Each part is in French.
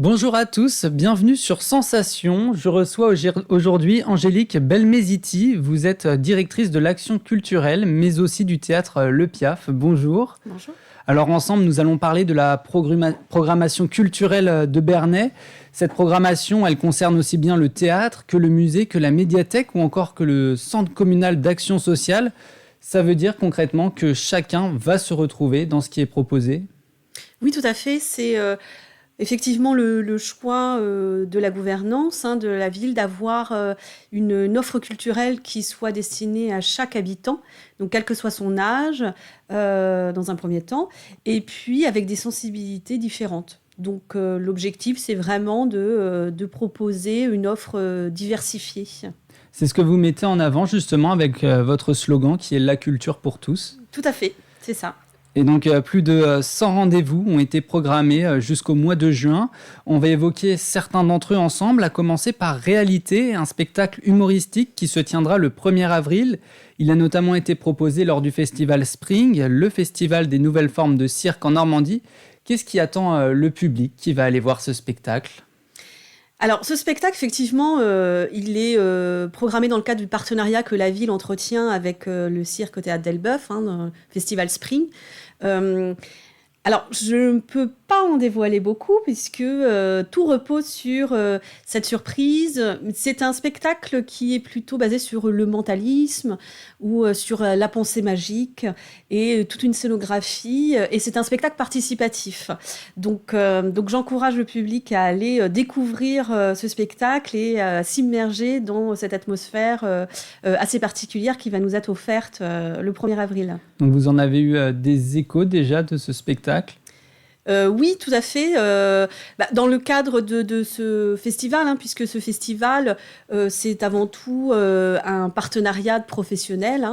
Bonjour à tous, bienvenue sur Sensation. Je reçois aujourd'hui Angélique Belmeziti. Vous êtes directrice de l'action culturelle, mais aussi du théâtre Le Piaf. Bonjour. Bonjour. Alors ensemble, nous allons parler de la programmation culturelle de Bernay. Cette programmation, elle concerne aussi bien le théâtre que le musée, que la médiathèque ou encore que le centre communal d'action sociale. Ça veut dire concrètement que chacun va se retrouver dans ce qui est proposé. Oui, tout à fait. C'est effectivement le choix de la gouvernance de la ville d'avoir une offre culturelle qui soit destinée à chaque habitant, donc quel que soit son âge, dans un premier temps, et puis avec des sensibilités différentes. Donc l'objectif, c'est vraiment de proposer une offre diversifiée. C'est ce que vous mettez en avant justement avec votre slogan qui est La culture pour tous. Tout à fait, c'est ça. Et donc, plus de 100 rendez-vous ont été programmés jusqu'au mois de juin. On va évoquer certains d'entre eux ensemble, à commencer par Réalité, un spectacle humoristique qui se tiendra le 1er avril. Il a notamment été proposé lors du festival Spring, le festival des nouvelles formes de cirque en Normandie. Qu'est-ce qui attend le public qui va aller voir ce spectacle ? Alors, ce spectacle, effectivement, il est programmé dans le cadre du partenariat que la ville entretient avec le cirque Théâtre d'Elbeuf, dans le festival Spring. Alors, je ne peux pas en dévoiler beaucoup puisque tout repose sur cette surprise. C'est un spectacle qui est plutôt basé sur le mentalisme ou sur la pensée magique et toute une scénographie. Et c'est un spectacle participatif. Donc j'encourage le public à aller découvrir ce spectacle et à s'immerger dans cette atmosphère assez particulière qui va nous être offerte le 1er avril. Donc vous en avez eu des échos déjà de ce spectacle ? Oui, tout à fait. Dans le cadre de ce festival, puisque ce festival, c'est avant tout un partenariat de professionnels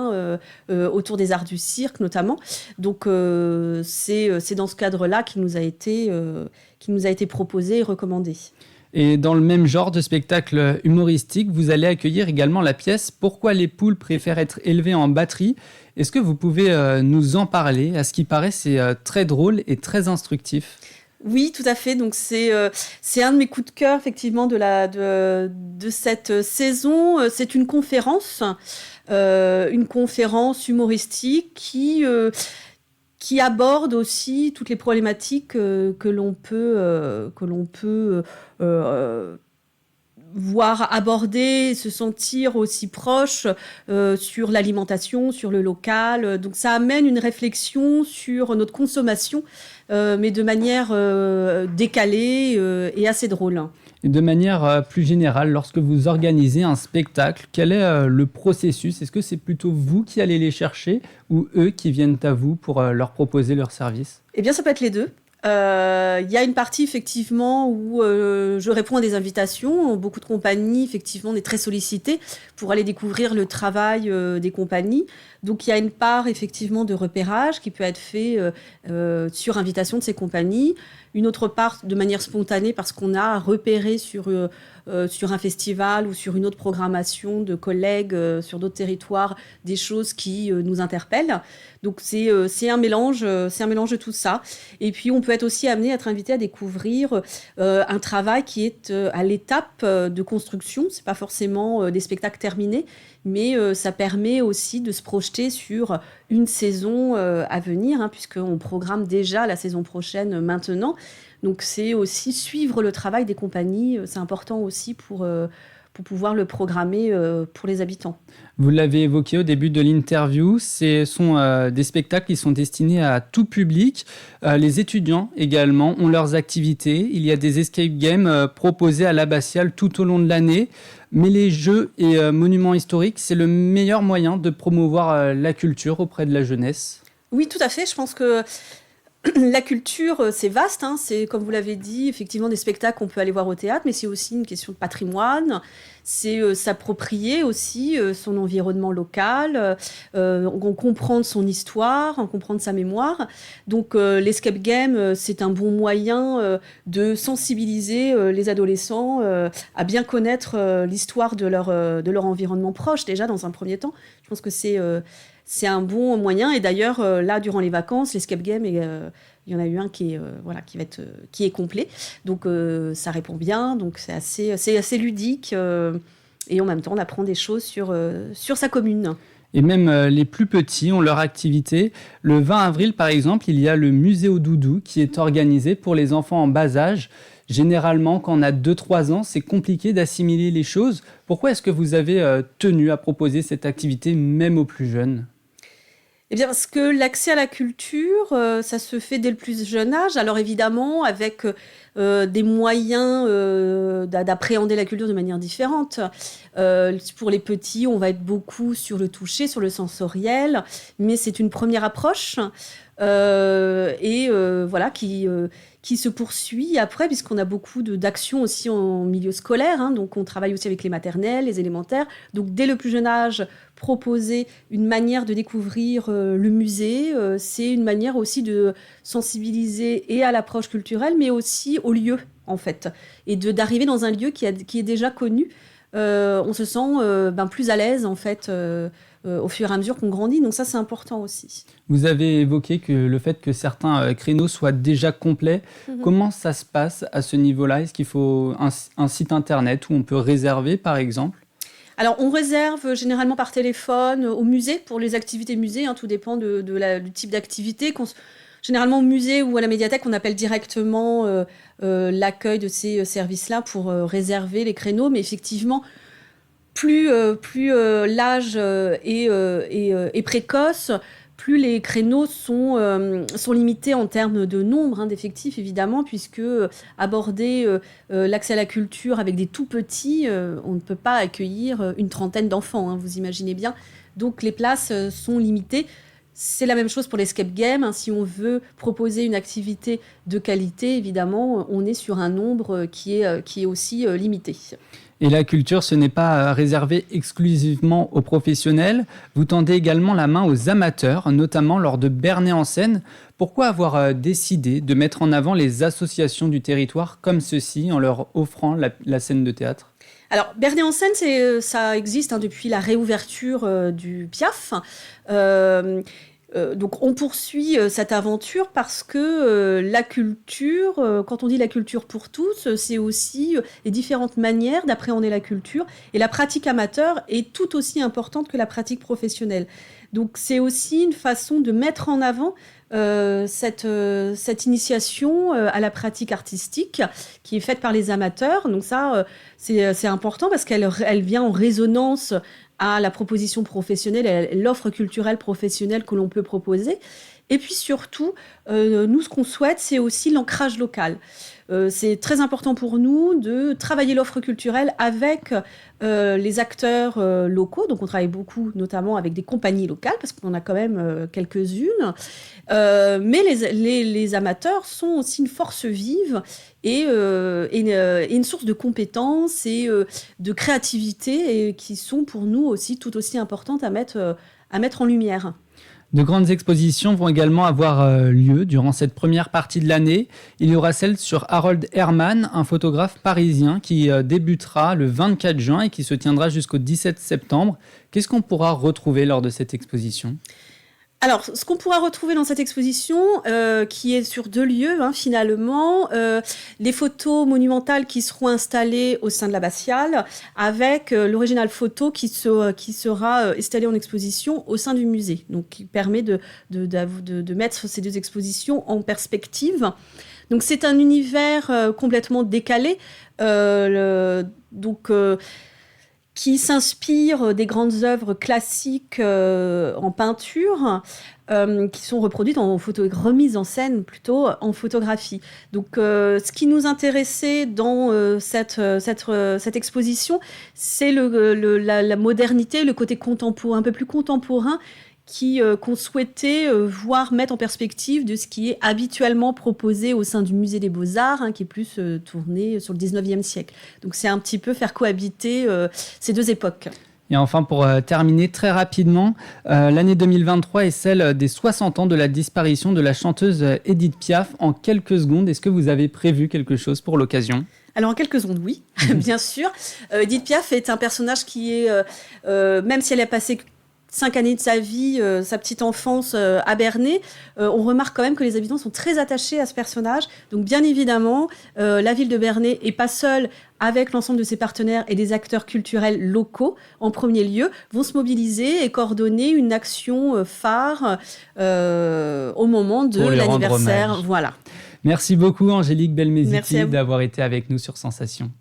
autour des arts du cirque notamment. Donc, c'est dans ce cadre-là qui nous a été proposé et recommandé. Et dans le même genre de spectacle humoristique, vous allez accueillir également la pièce « Pourquoi les poules préfèrent être élevées en batterie ». Est-ce que vous pouvez nous en parler ? À ce qui paraît, c'est très drôle et très instructif. Oui, tout à fait. Donc c'est un de mes coups de cœur effectivement de cette saison. C'est une conférence humoristique qui aborde aussi toutes les problématiques que l'on peut voir aborder, se sentir aussi proche sur l'alimentation, sur le local. Donc ça amène une réflexion sur notre consommation, mais de manière décalée et assez drôle. Et de manière plus générale, lorsque vous organisez un spectacle, quel est le processus ? Est-ce que c'est plutôt vous qui allez les chercher ou eux qui viennent à vous pour leur proposer leur service ? Eh bien, ça peut être les deux. Il y a une partie effectivement où je réponds à des invitations. Beaucoup de compagnies, effectivement, on est très sollicités pour aller découvrir le travail des compagnies. Donc il y a une part effectivement de repérage qui peut être fait sur invitation de ces compagnies. Une autre part de manière spontanée parce qu'on a repéré sur un festival ou sur une autre programmation de collègues sur d'autres territoires des choses qui nous interpellent. Donc c'est un mélange de tout ça. Et puis on peut être aussi amené à être invité à découvrir un travail qui est à l'étape de construction. C'est pas forcément des spectacles terminés, mais ça permet aussi de se projeter sur une saison à venir, puisqu'on programme déjà la saison prochaine maintenant. Donc c'est aussi suivre le travail des compagnies, c'est important aussi pour pouvoir le programmer pour les habitants. Vous l'avez évoqué au début de l'interview, ce sont des spectacles qui sont destinés à tout public. Les étudiants également ont leurs activités. Il y a des escape games proposés à l'Abbatiale tout au long de l'année. Mais les jeux et monuments historiques, c'est le meilleur moyen de promouvoir la culture auprès de la jeunesse. Oui, tout à fait. Je pense que la culture, c'est vaste. C'est, comme vous l'avez dit, effectivement des spectacles qu'on peut aller voir au théâtre, mais c'est aussi une question de patrimoine. C'est s'approprier aussi son environnement local, comprendre son histoire, comprendre sa mémoire. Donc l'escape game, c'est un bon moyen de sensibiliser les adolescents à bien connaître l'histoire de leur environnement proche, déjà dans un premier temps. Je pense que c'est un bon moyen. Et d'ailleurs, là, durant les vacances, l'escape game Il y en a eu un qui est complet. Donc, ça répond bien. Donc, c'est assez ludique. Et en même temps, on apprend des choses sur sa commune. Et même les plus petits ont leur activité. Le 20 avril, par exemple, il y a le musée au doudou qui est organisé pour les enfants en bas âge. Généralement, quand on a 2-3 ans, c'est compliqué d'assimiler les choses. Pourquoi est-ce que vous avez tenu à proposer cette activité même aux plus jeunes ? Eh bien, parce que l'accès à la culture, ça se fait dès le plus jeune âge. Alors évidemment, avec des moyens d'appréhender la culture de manière différente. Pour les petits, on va être beaucoup sur le toucher, sur le sensoriel, mais c'est une première approche qui se poursuit après, puisqu'on a beaucoup d'actions aussi en milieu scolaire. Hein, donc, on travaille aussi avec les maternelles, les élémentaires. Donc, dès le plus jeune âge, proposer une manière de découvrir le musée, c'est une manière aussi de sensibiliser et à l'approche culturelle, mais aussi au lieu, en fait. Et d'arriver dans un lieu qui est déjà connu. On se sent plus à l'aise, en fait, au fur et à mesure qu'on grandit. Donc ça, c'est important aussi. Vous avez évoqué le fait que certains créneaux soient déjà complets. Comment ça se passe à ce niveau-là ? Est-ce qu'il faut un site internet où on peut réserver, par exemple ? Alors, on réserve généralement par téléphone au musée, pour les activités musée. Hein, tout dépend du type d'activité. Généralement, au musée ou à la médiathèque, on appelle directement l'accueil de ces services-là pour réserver les créneaux. Mais effectivement, plus l'âge est précoce, plus les créneaux sont limités en termes de nombre d'effectifs, évidemment, puisque aborder l'accès à la culture avec des tout petits, on ne peut pas accueillir une trentaine d'enfants, hein, vous imaginez bien. Donc les places sont limitées. C'est la même chose pour l'escape game. Hein. Si on veut proposer une activité de qualité, évidemment, on est sur un nombre qui est aussi limité. Et la culture, ce n'est pas réservé exclusivement aux professionnels. Vous tendez également la main aux amateurs, notamment lors de Bernay en scène. Pourquoi avoir décidé de mettre en avant les associations du territoire comme ceci, en leur offrant la scène de théâtre ? Alors, Bernay en scène, ça existe depuis la réouverture du Piaf. Donc, on poursuit cette aventure parce que la culture, quand on dit la culture pour tous, c'est aussi les différentes manières d'appréhender la culture. Et la pratique amateur est tout aussi importante que la pratique professionnelle. Donc, c'est aussi une façon de mettre en avant cette initiation à la pratique artistique qui est faite par les amateurs. Donc ça, c'est important parce qu'elle vient en résonance à la proposition professionnelle, l'offre culturelle professionnelle que l'on peut proposer. Et puis surtout, nous, ce qu'on souhaite, c'est aussi l'ancrage local. C'est très important pour nous de travailler l'offre culturelle avec les acteurs locaux. Donc, on travaille beaucoup, notamment avec des compagnies locales, parce qu'on en a quand même quelques-unes. Mais les amateurs sont aussi une force vive et une source de compétences et de créativité et qui sont pour nous aussi tout aussi importantes à mettre en lumière. De grandes expositions vont également avoir lieu durant cette première partie de l'année. Il y aura celle sur Harold Herrmann, un photographe parisien qui débutera le 24 juin et qui se tiendra jusqu'au 17 septembre. Qu'est-ce qu'on pourra retrouver lors de cette exposition ? Alors, ce qu'on pourra retrouver dans cette exposition, qui est sur 2 lieux, finalement, les photos monumentales qui seront installées au sein de l'abbatiale, avec l'original photo qui sera installée en exposition au sein du musée. Donc, qui permet de mettre ces 2 expositions en perspective. Donc, c'est un univers complètement décalé. Qui s'inspire des grandes œuvres classiques en peinture, qui sont reproduites remises en scène plutôt en photographie. Donc, ce qui nous intéressait dans cette exposition, c'est la modernité, le côté contemporain, un peu plus contemporain, qu'on souhaitait voir mettre en perspective de ce qui est habituellement proposé au sein du musée des Beaux-Arts, qui est plus tourné sur le 19e siècle. Donc c'est un petit peu faire cohabiter ces 2 époques. Et enfin, pour terminer très rapidement, l'année 2023 est celle des 60 ans de la disparition de la chanteuse Édith Piaf. En quelques secondes, est-ce que vous avez prévu quelque chose pour l'occasion ? Alors, en quelques secondes, oui, bien sûr. Édith Piaf est un personnage qui est, même si elle a passé 5 années de sa vie, sa petite enfance à Bernay, on remarque quand même que les habitants sont très attachés à ce personnage. Donc bien évidemment, la ville de Bernay est pas seule avec l'ensemble de ses partenaires et des acteurs culturels locaux, en premier lieu, vont se mobiliser et coordonner une action phare au moment de l'anniversaire. Voilà. Merci beaucoup Angélique Belmeziti d'avoir été avec nous sur Sensation.